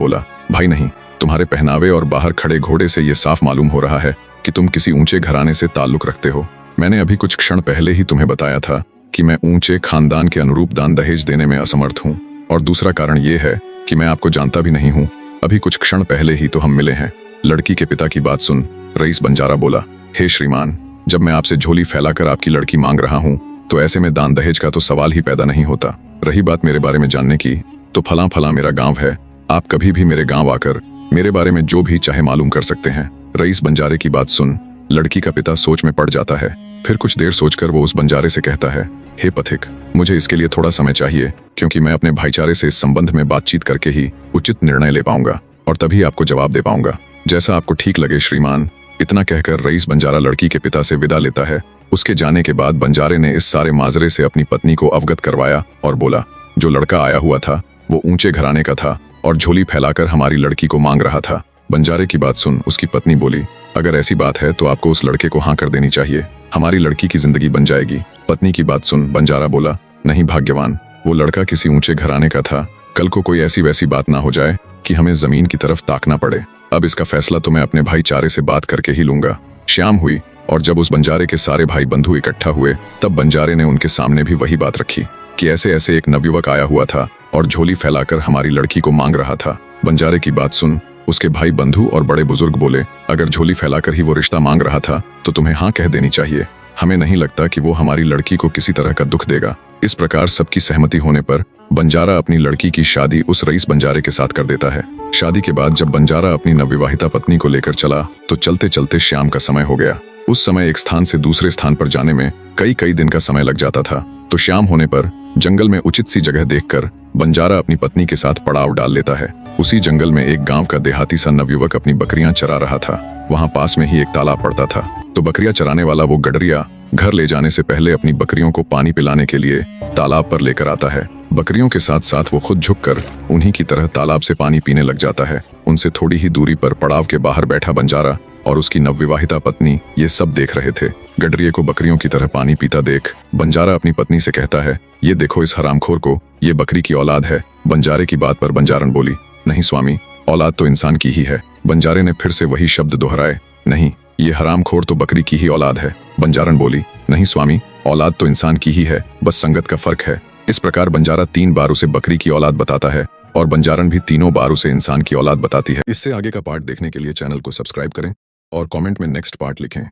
बोला, भाई नहीं, तुम्हारे पहनावे और बाहर खड़े घोड़े से ये साफ मालूम हो रहा है कि तुम किसी ऊंचे घराने से ताल्लुक रखते हो। मैंने अभी कुछ क्षण पहले ही तुम्हें बताया था कि मैं ऊंचे खानदान के अनुरूप दान दहेज देने में असमर्थ हूँ, और दूसरा कारण ये है कि मैं आपको जानता भी नहीं हूँ। अभी कुछ क्षण पहले ही तो हम मिले हैं। लड़की के पिता की बात सुन रईस बंजारा बोला, हे श्रीमान, जब मैं आपसे झोली फैलाकर आपकी लड़की मांग रहा हूँ तो ऐसे में दान दहेज का तो सवाल ही पैदा नहीं होता। रही बात मेरे बारे में जानने की, तो फला फला मेरा गांव है, आप कभी भी मेरे गांव आकर मेरे बारे में जो भी चाहे मालूम कर सकते हैं। रईस बंजारे की बात सुन लड़की का पिता सोच में पड़ जाता है। फिर कुछ देर सोचकर वो उस बंजारे से कहता है, हे पथिक, मुझे इसके लिए थोड़ा समय चाहिए, क्योंकि मैं अपने भाईचारे से इस संबंध में बातचीत करके ही उचित निर्णय ले पाऊंगा और तभी आपको जवाब दे पाऊंगा। जैसा आपको ठीक लगे श्रीमान। इतना कहकर रईस बंजारा लड़की के पिता से विदा लेता है। उसके जाने के बाद बंजारे ने इस सारे माजरे से अपनी पत्नी को अवगत करवाया और बोला, जो लड़का आया हुआ था वो ऊंचे घराने का था और झोली फैलाकर हमारी लड़की को मांग रहा था। बंजारे की बात सुन उसकी पत्नी बोली, अगर ऐसी बात है तो आपको उस लड़के को हाँ कर देनी चाहिए, हमारी लड़की की जिंदगी बन जाएगी। पत्नी की बात सुन बंजारा बोला, नहीं भाग्यवान, वो लड़का किसी ऊंचे घराने का था, कल को कोई ऐसी वैसी बात ना हो जाए कि हमें जमीन की तरफ ताकना पड़े। अब इसका फैसला तो मैं अपने भाईचारे से बात करके ही लूंगा। शाम हुई और जब उस बंजारे के सारे भाई बंधु इकट्ठा हुए तब बंजारे ने उनके सामने भी वही बात रखी कि ऐसे ऐसे एक नवयुवक आया हुआ था और झोली फैलाकर हमारी लड़की को मांग रहा था। बंजारे की बात सुन उसके भाई बंधु और बड़े बुजुर्ग बोले, अगर झोली फैलाकर ही वो रिश्ता मांग रहा था तो तुम्हें हाँ कह देनी चाहिए, हमें नहीं लगता कि वो हमारी लड़की को किसी तरह का दुख देगा। इस प्रकार सबकी सहमति होने पर बंजारा अपनी लड़की की शादी उस रईस बंजारे के साथ कर देता है। शादी के बाद जब बंजारा अपनी नवविवाहिता पत्नी को लेकर चला तो चलते चलते शाम का समय हो गया। उस समय एक स्थान से दूसरे स्थान पर जाने में कई दिन का समय लग जाता था। तो शाम होने पर जंगल में उचित सी जगह देखकर बंजारा अपनी पत्नी के साथ पड़ाव डाल लेता है। उसी जंगल में एक गांव का देहाती सा नवयुवक अपनी बकरियां चरा रहा था। वहां पास में ही एक तालाब पड़ता था, तो बकरियां चराने वाला वो गडरिया घर ले जाने से पहले अपनी बकरियों को पानी पिलाने के लिए तालाब पर लेकर आता है। बकरियों के साथ साथ वो खुद झुककर उन्हीं की तरह तालाब से पानी पीने लग जाता है। उनसे थोड़ी ही दूरी पर पड़ाव के बाहर बैठा बंजारा और उसकी नवविवाहिता पत्नी ये सब देख रहे थे। गडरिये को बकरियों की तरह पानी पीता देख बंजारा अपनी पत्नी से कहता है, ये देखो इस हरामखोर को, ये बकरी की औलाद है। बंजारे की बात पर बंजारन बोली, नहीं स्वामी, औलाद तो इंसान की ही है। बंजारे ने फिर से वही शब्द दोहराए, नहीं, ये हरामखोर तो बकरी की ही औलाद है। बंजारन बोली, नहीं स्वामी, औलाद तो इंसान की ही है, बस संगत का फर्क है। इस प्रकार बंजारा 3 बार उसे बकरी की औलाद बताता है और बंजारन भी 3 बार उसे इंसान की औलाद बताती है। इससे आगे का पार्ट देखने के लिए चैनल को सब्सक्राइब करें और कमेंट में नेक्स्ट पार्ट लिखें।